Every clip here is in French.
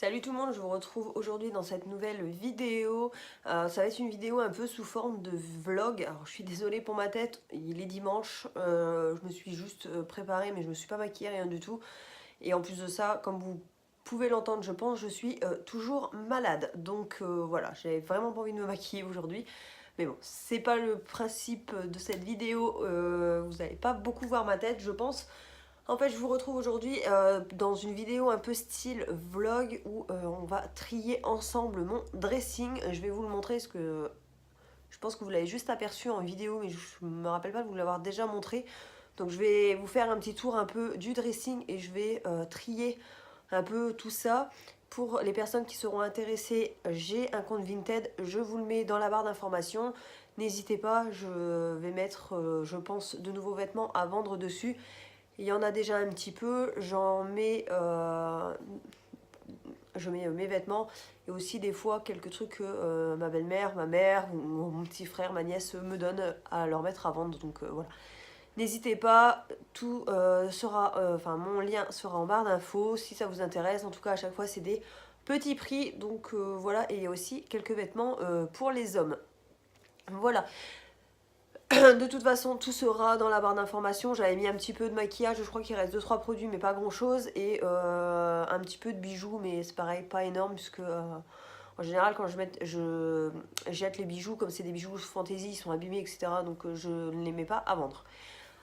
Salut tout le monde, je vous retrouve aujourd'hui dans cette nouvelle vidéo. Ça va être une vidéo un peu sous forme de vlog. Alors je suis désolée pour ma tête, il est dimanche, je me suis juste préparée mais je me suis pas maquillée, rien du tout. Et en plus de ça, comme vous pouvez l'entendre je pense, je suis toujours malade. Donc voilà, j'avais vraiment pas envie de me maquiller aujourd'hui. Mais bon, c'est pas le principe de cette vidéo, vous n'allez pas beaucoup voir ma tête je pense. En fait, je vous retrouve aujourd'hui dans une vidéo un peu style vlog où on va trier ensemble mon dressing. Je vais vous le montrer parce que je pense que vous l'avez juste aperçu en vidéo, mais je me rappelle pas de vous l'avoir déjà montré. Donc je vais vous faire un petit tour un peu du dressing et je vais trier un peu tout ça. Pour les personnes qui seront intéressées, j'ai un compte Vinted, je vous le mets dans la barre d'informations. N'hésitez pas, je vais mettre, je pense, de nouveaux vêtements à vendre dessus. Il y en a déjà un petit peu, je mets mes vêtements et aussi des fois quelques trucs que ma belle-mère, ma mère ou mon petit frère, ma nièce me donnent à leur mettre à vendre. Donc voilà. N'hésitez pas, tout enfin mon lien sera en barre d'infos si ça vous intéresse. En tout cas à chaque fois c'est des petits prix. Donc voilà, et il y a aussi quelques vêtements pour les hommes. Voilà. De toute façon, tout sera dans la barre d'informations. J'avais mis un petit peu de maquillage, je crois qu'il reste deux trois produits, mais pas grand chose. Et un petit peu de bijoux, mais c'est pareil, pas énorme, puisque en général, quand je jette les bijoux, comme c'est des bijoux fantaisie, ils sont abîmés, etc. Donc je ne les mets pas à vendre.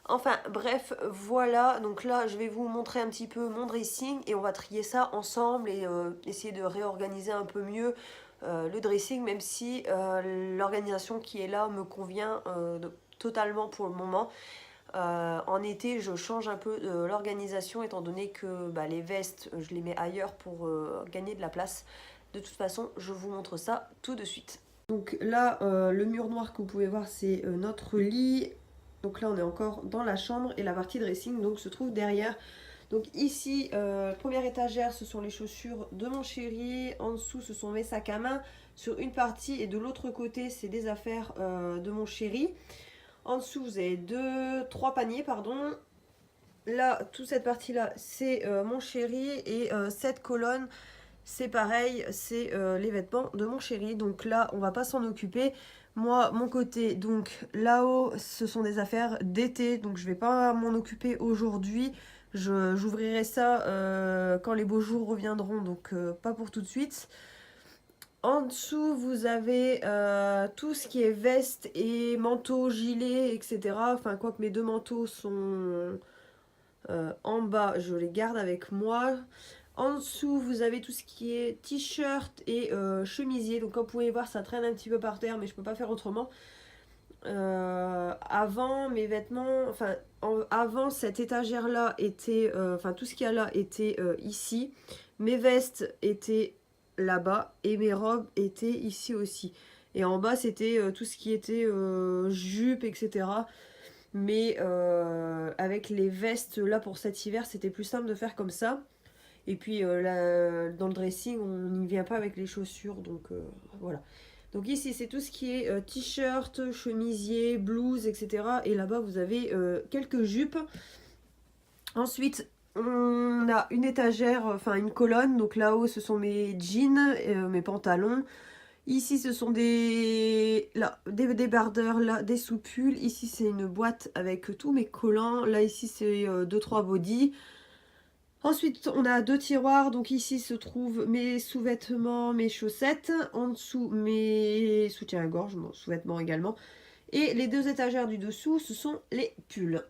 Enfin, bref, voilà. Donc là, je vais vous montrer un petit peu mon dressing et on va trier ça ensemble et essayer de réorganiser un peu mieux le dressing, même si l'organisation qui est là me convient totalement pour le moment. En été, je change un peu l'organisation étant donné que les vestes, je les mets ailleurs pour gagner de la place. De toute façon, je vous montre ça tout de suite. Donc là, le mur noir que vous pouvez voir, c'est notre lit. Donc là, on est encore dans la chambre et la partie dressing donc, se trouve derrière. Donc ici, première étagère, ce sont les chaussures de mon chéri. En dessous, ce sont mes sacs à main sur une partie. Et de l'autre côté, c'est des affaires de mon chéri. En dessous, vous avez trois paniers, pardon. Là, toute cette partie-là, c'est mon chéri. Et cette colonne, c'est pareil, c'est les vêtements de mon chéri. Donc là, on va pas s'en occuper. Moi, mon côté, donc là-haut, ce sont des affaires d'été. Donc je vais pas m'en occuper aujourd'hui. J'ouvrirai ça quand les beaux jours reviendront. Donc pas pour tout de suite. En dessous, vous avez tout ce qui est veste et manteau, gilet, etc. Enfin, quoique mes deux manteaux sont en bas, je les garde avec moi. En dessous, vous avez tout ce qui est t-shirt et chemisier. Donc, comme vous pouvez voir, ça traîne un petit peu par terre, mais je peux pas faire autrement. Avant, mes vêtements, enfin, avant cette étagère-là était, enfin, tout ce qu'il y a là était ici. Mes vestes étaient là-bas et mes robes étaient ici aussi. Et en bas, c'était tout ce qui était jupe, etc. Mais avec les vestes là pour cet hiver, c'était plus simple de faire comme ça. Et puis là, dans le dressing, on n'y vient pas avec les chaussures, donc voilà. Donc ici, c'est tout ce qui est t-shirt, chemisier, blouse, etc. Et là-bas, vous avez quelques jupes. Ensuite, on a une étagère, enfin une colonne. Donc là-haut, ce sont mes jeans, mes pantalons. Ici, ce sont des débardeurs, là, des soupules. Ici, c'est une boîte avec tous mes collants. Là, ici, c'est 2-3 bodys. Ensuite, on a deux tiroirs. Donc ici se trouvent mes sous-vêtements, mes chaussettes. En dessous, mes soutiens-gorge, mon sous-vêtements également. Et les deux étagères du dessous, ce sont les pulls.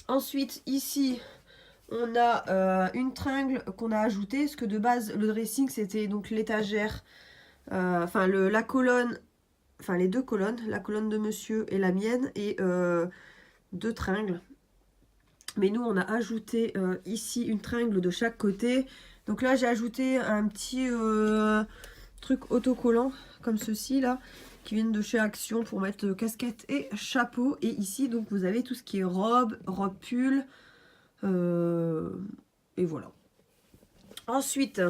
Ensuite, ici, on a une tringle qu'on a ajoutée. Parce que de base, le dressing, c'était donc l'étagère, enfin la colonne, enfin les deux colonnes, la colonne de monsieur et la mienne, et deux tringles. Mais nous, on a ajouté ici une tringle de chaque côté. Donc là, j'ai ajouté un petit truc autocollant, comme ceci là, qui viennent de chez Action pour mettre casquette et chapeau. Et ici, donc, vous avez tout ce qui est robe, robe pull. Et voilà. Ensuite,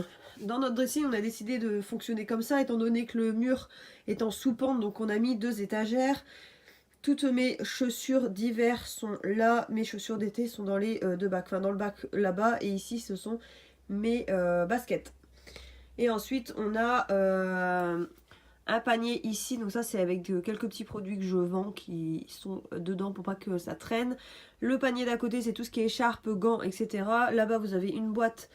dans notre dressing, on a décidé de fonctionner comme ça, étant donné que le mur est en sous-pente. Donc on a mis deux étagères. Toutes mes chaussures d'hiver sont là, mes chaussures d'été sont dans les deux bacs, enfin dans le bac là-bas, et ici ce sont mes baskets. Et ensuite on a un panier ici, donc ça c'est avec quelques petits produits que je vends qui sont dedans pour pas que ça traîne. Le panier d'à côté c'est tout ce qui est écharpe, gants, etc. Là-bas vous avez une boîte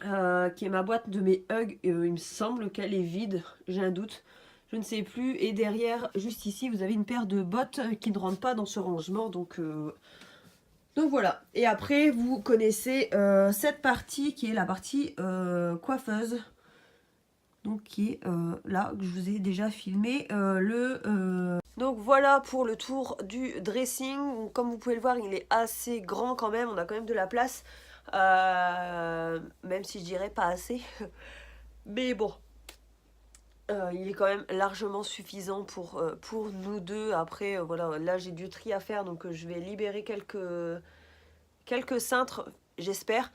qui est ma boîte de mes Hugs. Il me semble qu'elle est vide, j'ai un doute, je ne sais plus. Et derrière, juste ici, vous avez une paire de bottes qui ne rentrent pas dans ce rangement, donc voilà. Et après, vous connaissez cette partie qui est la partie coiffeuse. Donc qui est là, que je vous ai déjà filmé Donc voilà pour le tour du dressing. Comme vous pouvez le voir, il est assez grand quand même, on a quand même de la place. Même si je dirais pas assez. Mais bon, il est quand même largement suffisant pour nous deux. Après, voilà, là j'ai du tri à faire, donc je vais libérer quelques cintres, j'espère.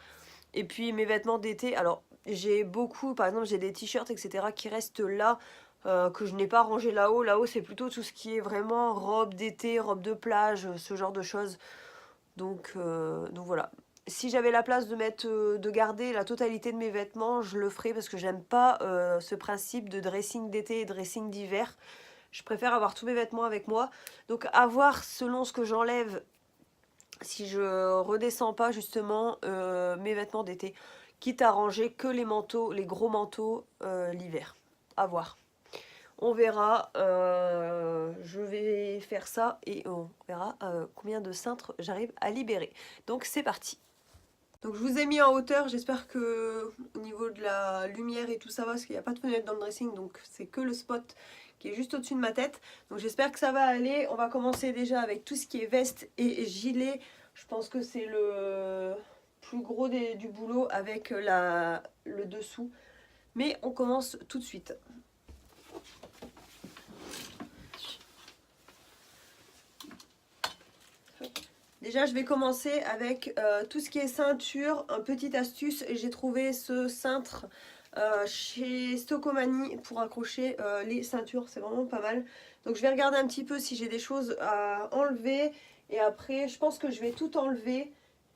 Et puis mes vêtements d'été, alors j'ai beaucoup, par exemple j'ai des t-shirts, etc. qui restent là, que je n'ai pas rangé là-haut. Là-haut c'est plutôt tout ce qui est vraiment robe d'été, robe de plage, ce genre de choses. Donc voilà. Si j'avais la place de garder la totalité de mes vêtements, je le ferais parce que j'aime pas ce principe de dressing d'été et dressing d'hiver. Je préfère avoir tous mes vêtements avec moi. Donc à voir selon ce que j'enlève, si je redescends pas justement mes vêtements d'été. Quitte à ranger que les manteaux, les gros manteaux l'hiver. À voir. On verra, je vais faire ça et on verra combien de cintres j'arrive à libérer. Donc c'est parti. Donc je vous ai mis en hauteur, j'espère que au niveau de la lumière et tout ça va, parce qu'il n'y a pas de fenêtre dans le dressing, donc c'est que le spot qui est juste au-dessus de ma tête. Donc j'espère que ça va aller. On va commencer déjà avec tout ce qui est veste et gilet. Je pense que c'est le plus gros du boulot avec le dessous. Mais on commence tout de suite. Déjà, je vais commencer avec tout ce qui est ceinture. Une petite astuce, j'ai trouvé ce cintre chez Stocomanie pour accrocher les ceintures. C'est vraiment pas mal. Donc, je vais regarder un petit peu si j'ai des choses à enlever. Et après, je pense que je vais tout enlever.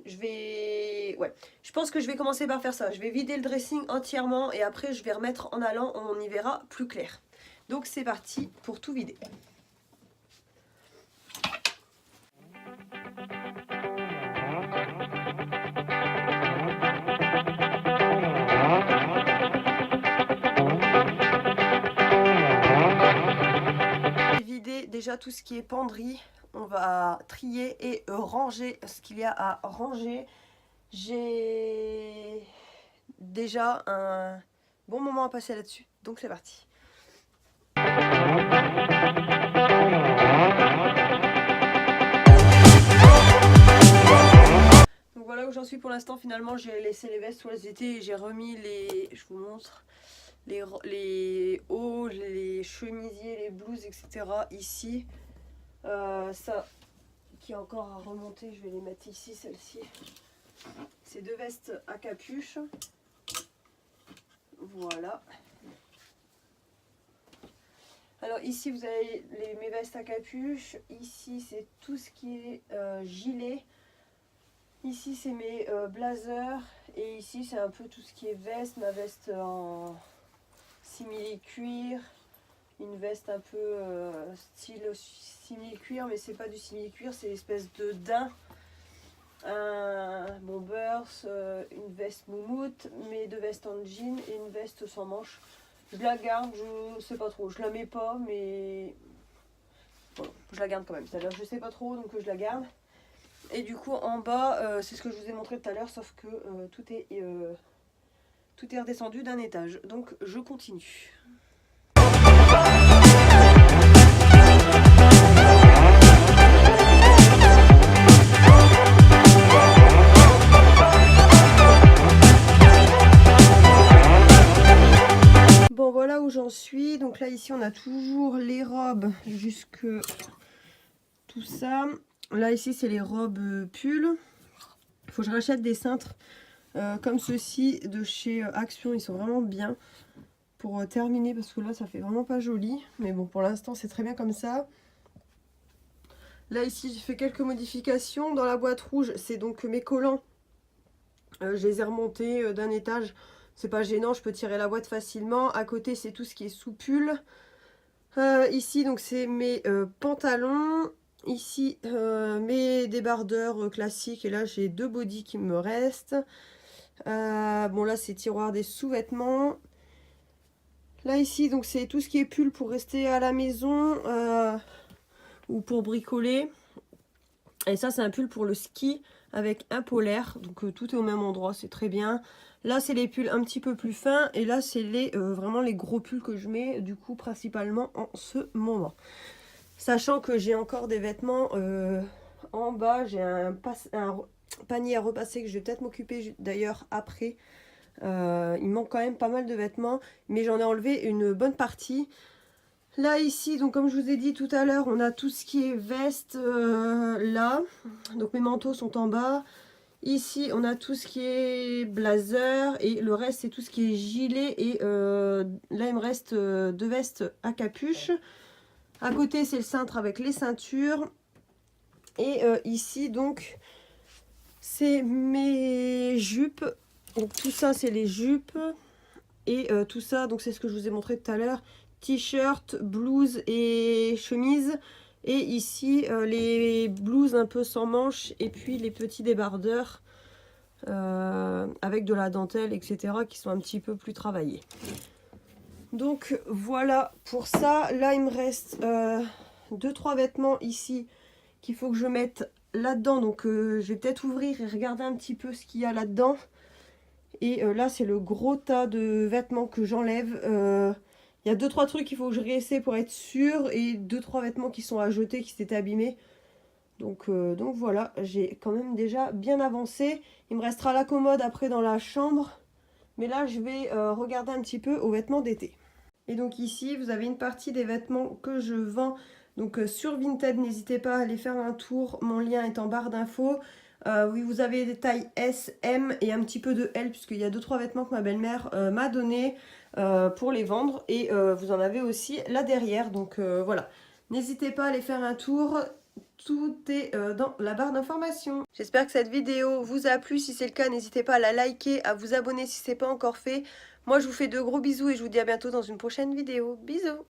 Je pense que je vais commencer par faire ça. Je vais vider le dressing entièrement et après, je vais remettre en allant. On y verra plus clair. Donc, c'est parti pour tout vider. Déjà tout ce qui est penderie, on va trier et ranger ce qu'il y a à ranger. J'ai déjà un bon moment à passer là-dessus, donc c'est parti. Donc voilà où j'en suis pour l'instant. Finalement j'ai laissé les vestes où elles étaient et j'ai remis les, je vous montre, les hauts, les chemisiers, les blouses, etc. ici. Ça qui est encore à remonter, je vais les mettre ici, celle-ci. Ces deux vestes à capuche. Voilà. Alors ici vous avez mes vestes à capuche. Ici c'est tout ce qui est gilet. Ici c'est mes blazers. Et ici c'est un peu tout ce qui est veste. Ma veste en simili-cuir. Une veste un peu style simili-cuir, mais c'est pas du simili-cuir, c'est l'espèce de daim. Un bombers, une veste moumoute, mes deux vestes en jean et une veste sans manches. Je la garde, je sais pas trop, je la mets pas, mais bon, je la garde quand même. C'est-à-dire je sais pas trop, donc je la garde. Et du coup en bas, c'est ce que je vous ai montré tout à l'heure, sauf que tout est redescendu d'un étage. Donc je continue. Bon voilà où j'en suis. Donc là ici on a toujours les robes jusque tout ça. Là ici c'est les robes pulls. Il faut que je rachète des cintres comme ceux-ci de chez Action. Ils sont vraiment bien pour terminer parce que là ça fait vraiment pas joli. Mais bon pour l'instant c'est très bien comme ça. Là ici j'ai fait quelques modifications. Dans la boîte rouge c'est donc mes collants. Je les ai remontés d'un étage. c'est pas gênant, je peux tirer la boîte facilement. À côté, c'est tout ce qui est sous pull. Ici, donc c'est mes pantalons. Ici, mes débardeurs classiques. Et là, j'ai 2 bodys qui me restent. Bon, là, c'est tiroir des sous-vêtements. Là, ici, donc c'est tout ce qui est pull pour rester à la maison ou pour bricoler. Et ça, c'est un pull pour le ski avec un polaire. Donc, tout est au même endroit, c'est très bien. Là, c'est les pulls un petit peu plus fins. Et là, c'est vraiment les gros pulls que je mets, du coup, principalement en ce moment. Sachant que j'ai encore des vêtements en bas. J'ai un panier à repasser que je vais peut-être m'occuper d'ailleurs après. Il manque quand même pas mal de vêtements. Mais j'en ai enlevé une bonne partie. Là, ici, donc comme je vous ai dit tout à l'heure, on a tout ce qui est veste là. Donc mes manteaux sont en bas. Ici, on a tout ce qui est blazer et le reste, c'est tout ce qui est gilet. Et là, il me reste 2 vestes à capuche. À côté, c'est le cintre avec les ceintures. Et ici, donc, c'est mes jupes. Donc tout ça, c'est les jupes. Et tout ça, donc c'est ce que je vous ai montré tout à l'heure. T-shirt, blouse et chemise. Et ici, les blouses un peu sans manches. Et puis les petits débardeurs avec de la dentelle, etc. qui sont un petit peu plus travaillés. Donc voilà pour ça. Là, il me reste 2-3 vêtements ici qu'il faut que je mette là-dedans. Donc je vais peut-être ouvrir et regarder un petit peu ce qu'il y a là-dedans. Et là, c'est le gros tas de vêtements que j'enlève. Il y a 2-3 trucs qu'il faut que je réessaie pour être sûr. Et 2-3 vêtements qui sont à jeter, qui s'étaient abîmés. Donc voilà, j'ai quand même déjà bien avancé. Il me restera la commode après dans la chambre. Mais là, je vais regarder un petit peu aux vêtements d'été. Et donc ici, vous avez une partie des vêtements que je vends. Donc sur Vinted, n'hésitez pas à aller faire un tour. Mon lien est en barre d'infos. Oui, vous avez des tailles S, M et un petit peu de L, puisqu'il y a 2-3 vêtements que ma belle-mère m'a donné pour les vendre. Et vous en avez aussi là derrière. Donc voilà, n'hésitez pas à aller faire un tour. Tout est dans la barre d'informations. J'espère que cette vidéo vous a plu. Si c'est le cas, n'hésitez pas à la liker, à vous abonner si ce n'est pas encore fait. Moi, je vous fais de gros bisous et je vous dis à bientôt dans une prochaine vidéo. Bisous!